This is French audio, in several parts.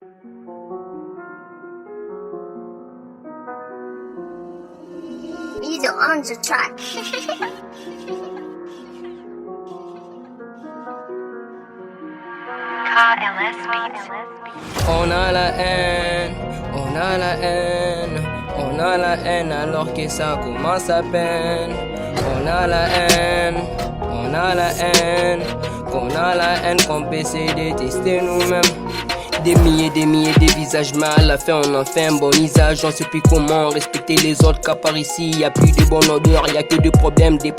Video on the track. On a la haine, on a la haine, on a la haine alors que ça commence à peine. On a la haine, on a la haine, qu'on a la haine qu'on peut se détester nous-mêmes. Des milliers de visages mal à faire, on en fait un bon usage. On sait plus comment respecter les autres, car par ici y a plus de bonne odeur, y a que des problèmes de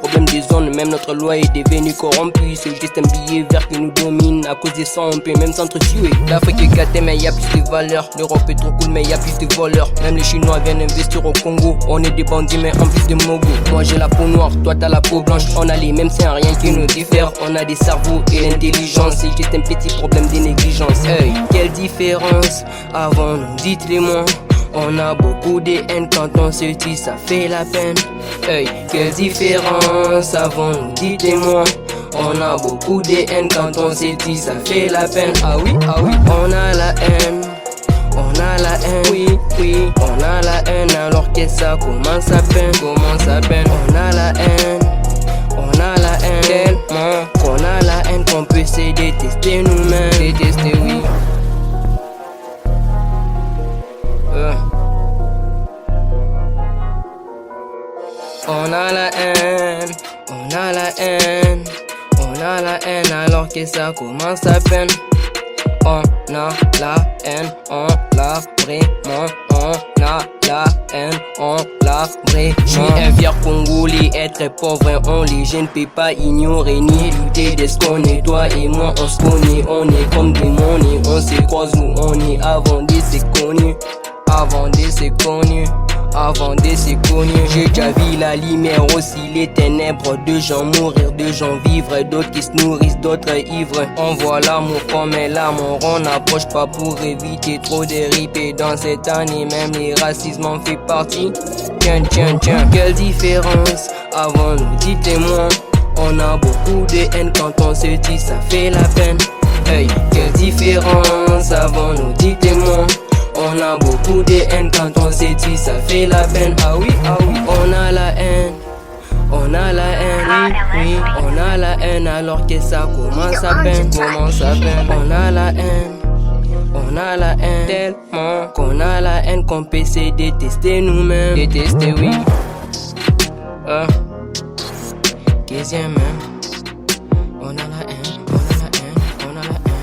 zones. Même notre loi est devenue corrompue, c'est juste un billet vert qui nous domine. À cause de ça on peut même s'entretuer. L'Afrique est gâtée mais y a plus de valeur. L'Europe est trop cool mais y a plus de voleurs. Même les Chinois viennent investir au Congo. On est des bandits mais en plus de mogos. Moi j'ai la peau noire, toi t'as la peau blanche. On a les mêmes, c'est rien qui nous diffère. On a des cerveaux et l'intelligence, c'est juste un petit problème de négligence. Hey, quelle différence, avant nous dites-les-moi. On a beaucoup de haine quand on se dit ça fait la peine. Hey, quelle différence, avant nous dites-les-moi. On a beaucoup de haine quand on se dit ça fait la peine. Ah oui, on a la haine. On a la haine, oui, on a la haine alors que ça commence à peine, On a la haine, on a la haine, tellement qu'on a la haine qu'on peut se détester nous-mêmes. Détester, oui. On a la haine, on a la haine, on a la haine alors que ça commence à peine. On a la haine, on l'a vraiment, on a la haine, on l'a vraiment. Je suis un fier Congolais, être pauvre, on l'est. Je ne peux pas ignorer ni douter de ce qu'on est. Toi et moi, on se connaît, on est comme des monnaies. On se croise où on est avant de se connaître. Avant de se connaître. Avant de se connaître, j'ai déjà vu la lumière aussi les ténèbres. De gens mourir, de gens vivre, d'autres qui se nourrissent, d'autres ivres. On voit l'amour comme l'amour, on n'approche pas pour éviter trop de ripes. Dans cette année, même les racismes en fait partie. Tiens, quelle différence, avant nous dites-moi. On a beaucoup de haine quand on se dit ça fait la peine. Hey, quelle différence, avant nous dites-moi. On a beaucoup de haine quand on se dit ça fait la peine. Ah oui, on a la haine. On a la haine, oui, on a la haine alors que ça commence à peine, On a la haine, tellement qu'on a la haine qu'on peut se détester nous-mêmes. Détester, oui. Qu'est-ce même? On a la haine, on a la haine, on a la haine.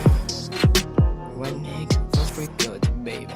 One nigga, first freak out, baby.